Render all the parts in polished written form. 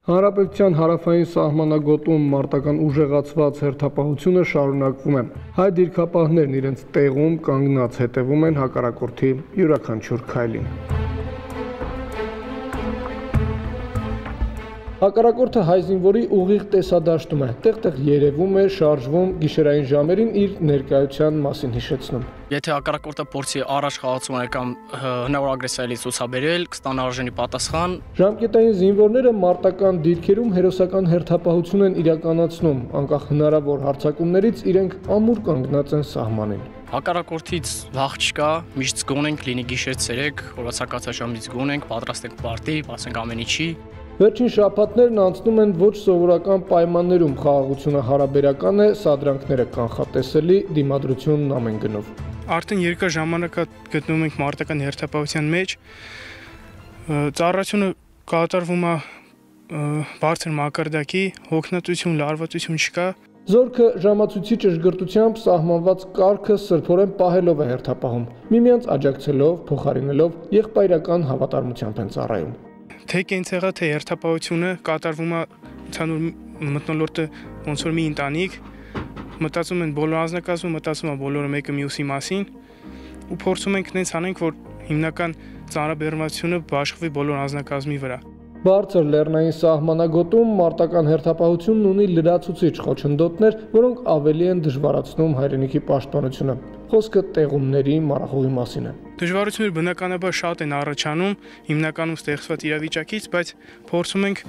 Հանրապետության հարավային սահմանագոտում մարտական ուժեղացված հերթապահությունը շարունակվում է։ Հայ դիրքապահներն իրենց տեղում կանգնած հետևում են հակառակորդի յուրաքանչյուր քայլին։ Հակառակորդը հայ զինվորի ուղիղ տեսադաշտում է, տեղ-տեղ երևում է, շարժվում, գիշերային ժամերին իր ներկայության մասին հիշեցնում։ Եթե հակառակորդը փորձի առաջ խաղացում կամ հնարավոր ագրեսիայի ցուցաբերել, կստանա արժանի պատասխան։ Ժամկետային զինվորները մարտական դիրքերում հերոսական հերթապահություն են իրականացնում, անկախ հնարավոր հարձակումներից իրենք ամուր կանգնած են սահմանին։ Հակառակորդից վախ չկա, միշտ զգոն ենք, լինի գիշեր ցերեկ, օրացակացաշամից զգոն ենք, պատրաստ ենք պարտի, ասենք ամեն ինչի։ Վերջին շաբաթներն անցնում են ոչ սովորական պայմաններում, խաղաղությունը հարաբերական է, սադրանքները կանխատեսելի, դիմադրությունն ամեն գնով։ Արդեն երկար ժամանակ գտնվում ենք մարտական հերթապահության մեջ, ծառայությունը կատարվում է բարձր մակարդակի, հոգնածություն, լարվածություն չկա։ Զորքը ժամացույցի ճշգրտությամբ սահմանված կարգը սրբորեն պահելով է հերթապահում, միմյանց աջակցելով, փոխարինելով, եղբայրական հավատարմությամբ են ծառայում։ Թե կենցեղը, թե հերթապահությունը կատարվում է ցանուր մթնոլորտը ոնց որ մի ընտանիք, մտածում են բոլոր անձնակազմը, մտածում է բոլորը մեկը մյուսի մասին ու փորձում ենք նենց անենք, որ հիմնական ծանրաբեռնվածությունը բաշխվի բոլոր անձնակազմի վրա։ Բարձր լեռնային սահմանագոտում մարտական հերթապահությունն ունի լրացուցիչ խոչընդոտներ, որոնք ավելի են դժվարացնում հայրենիքի պաշտպանությունը։ Խոսքը տեղումների, մառախուղի մասին է։ Դժվարությունները բնականաբար շատ են առաջանում, հիմնականում ստեղծված իրավիճակից, բայց փորձում ենք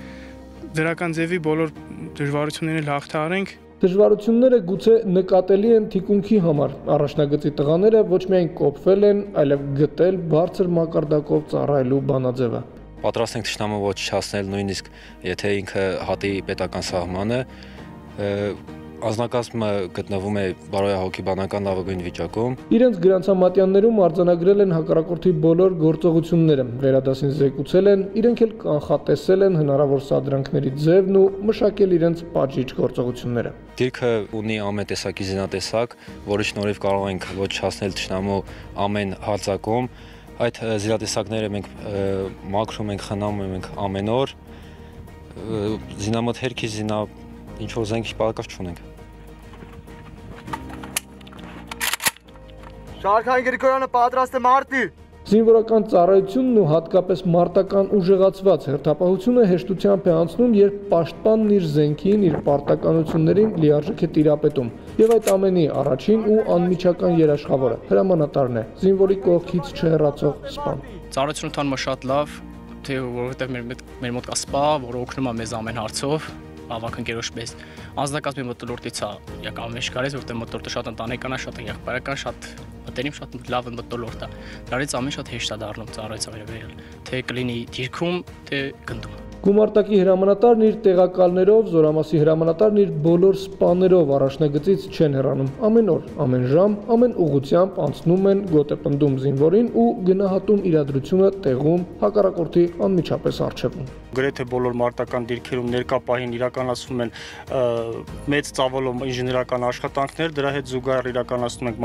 դրական ձևի բոլոր դժվարությունները հաղթահարենք։ Դժվարությունները գուցե նկատելի են թիկունքի համար։ Առաջնագծի տղաները ոչ միայն կոփվել են, այլև գտել բարձր մակարդակով ծառայելու բանաձևը։ Պատրաստ ենք թշնամու ոչնչացնել նույնիսկ եթե ինքը հատի պետական սահմանը, անձնակազմը գտնվում է բարոյահոգեբանական լավագույն վիճակում։ Իրենց գրանցամատյաններում արձանագրել են հակառակորդի բոլոր գործողությունները, վերադասին զեկուցել են, իրենք էլ կանխատեսել են հնարավոր սադրանքների ձևն ու մշակել իրենց պատժիչ գործողությունները։ Դիրքը ունի ամեն տեսակի զինատեսակ, որի շնորհիվ կարող ենք ոչնչացնել թշնամու ամեն հարձակում։ Այդ զինատեսակները մենք մաքրում ենք, խնամում ենք ամեն օր, զինամթերքի ինչ-որ զենք պակաս չունենք։ Շարքային Գրիգորյանը պատրաստ է մարտի։ Զինվորական ծառայությունն ու հատկապես մարտական ուժեղացված հերթապահությունը հեշտությամբ է անցնում, երբ պաշտպանն իր զենքին, իր պարտականություններին լիարժեք է տիրապետում։ Եվ այդ ամենի առաջին ու անմիջական երաշխավորը հրամանատարն է, զինվորի կողքից չհեռացող սպան։ Ծառայությունը ընթանում է շատ լավ, թե որովհետև մեր մոտ կա սպա, որը օգնում է մեզ ամեն հարցով, ավակ ընկերոջ պես։ Անձնակազմի մթնոլորտից է եկավ մեջ կարես, որտեղ մթնոլորտը շատ ընտանեկան է, շատ եղբայրական, շատ մտերիմ, շատ լավ մթնոլորտ է։ Դրանից ամեն շատ հեշտ է դառնում ծառայության վերաբերյալ, թե կլինի դիրքում, թե գնդում։ Գումարտակի հրամանատարն իր տեղակալներով, զորամասի հրամանատարն իր բոլոր սպաներով առաջնագծից չեն հեռանում։ Ամեն օր, ամեն ժամ, ամեն ուղղությամբ անցնում են, գոտեպնդում զինվորին ու գնահատում իրադրությունը տեղում, հակառակորդի անմիջապես առջևում։ Գրեթե բոլոր մարտական դիրքերում ներկա պահին իրականացվում են մեծ ծավալով ինժեներական աշխատանքներ, դրա հետ զուգահեռ իրականացնում ենք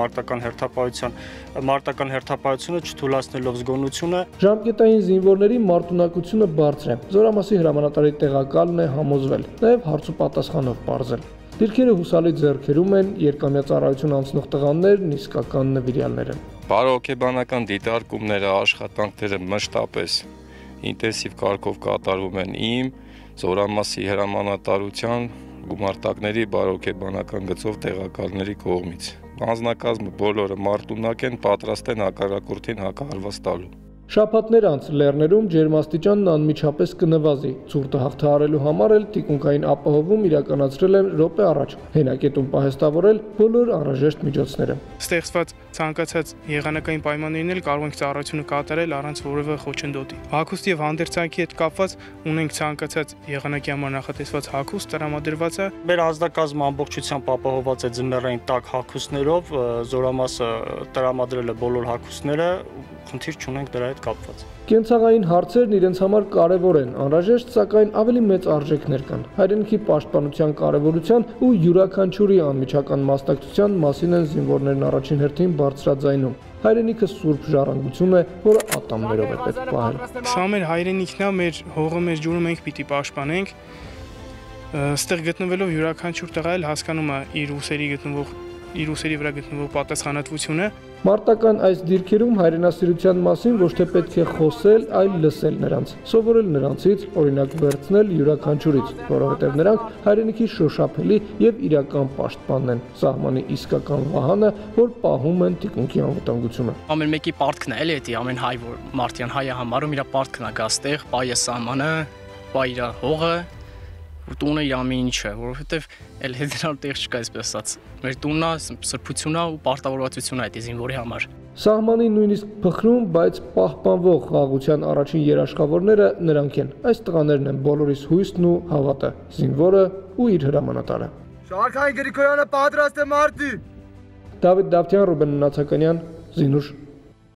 մարտական հերթապահությունը չթույլատնելով զգոնությունը։ Ժամկետային զինվորների մարտունակությունը բարձր է։ Զորամասի հրամանատարի տեղակալն է համոզվել, նաև հարց ու պատասխանով պարզել։ Դիրքերը հուսալի ձեռքերում են, երկամյա ծառայություն անցնող տղաներն իսկական նվիրյալներ են։ Բարոյահոգեբանական դիտարկումները, աշխատանքները մշտապես ինտենսիվ կարգով կատարվում են իմ զորամասի հրամանատարության գումարտակների բարոյահոգեբանական գծով տեղակալների կողմից։ Անձնակազմը բոլորը մարտունակ են, պատրաստ են հակառակորդին հակահարված տալու։ Շաբաթներ անց լեռներում ջերմաստիճանն անմիջապես կնվազի։ Ցուրտը հաղթահարելու համար էլ թիկունքային ապահովում իրականացրել են րոպե առաջ, հենակետում պահեստավորել բոլոր անհրաժեշտ միջոցները։ Ստեղծված ցանկացած եղանակային պայմաններն էլ կարող ենք ծառայությունը կատարել առանց որևէ խոչընդոտի։ Հագուստ եւ հանդերձանքի հետ կապված ունենք ցանկացած եղանակի համար նախատեսված հագուստ տրամադրված է։ Մեր ազդակազմը ամբողջությամբ ապահովված է ձմեռային տաք հագուստներով, զորամասը տրամադրել է բոլոր հագուստները, խնդիր չունենք դրա հետ հետ կապված։ Կենցաղային հարցերն իրենց համար կարևոր են, անհրաժեշտ, սակայն ավելի մեծ արժեքներ կան։ Հայրենիքի պաշտպանության կարևորության ու յուրաքանչյուրի անմիջական մասնակցության մասին են զինվորներն առաջին հերթին բարձրաձայնում։ Հայրենիքը սուրբ ժառանգություն է, որը ատամներով է պետք պահել։ Սա մեր հայրենիքն է, մեր հողը, մեր ջուրը մենք պիտի պաշտպանենք։ Ստեղ գտնվելով յուրաքանչյուր տղա էլ հասկանում է իր ուսերի վրա գտնվող պատասխանատվությունը։ Մարտական այս դիրքերում հայրենասիրության մասին ոչ թե պետք է խոսել, այլ լսել նրանց, սովորել նրանցից, օրինակ վերցնել յուրաքանչյուրից, որովհետև նրանք հայրենիքի շոշափելի եւ իրական պաշտպանն են, սահմանի իսկական վահանը, որ պահում են թիկունքի անվտանգությունը։ Ամեն մեկի պարտքն է, էլի էդի ամեն հայ, որ մարտյան հայը համարում իր պարտքն է գաստեղ, բայը սահմանը, բայ իր հողը, տունը իր ամեն ինչը, որովհետև էլ հետral տեղ չկա, այսպես ասած։ Մեր տունն է, սրբությունն է ու պարտավորվածությունն է այդ զինվորի համար։ Սահմանի նույնիսկ փխրուն, բայց պահպանվող խաղաղության առաջին երաշխավորները նրանք են։ Այս տղաներն են բոլորիս հույսն ու հավատը, զինվորը ու իր հրամանատարը։ Շարքային Գրիգորյանը պատրաստ է մարտի։ Դավիթ Դավթյան, Ռուբեն Նացականյան, Զինուշ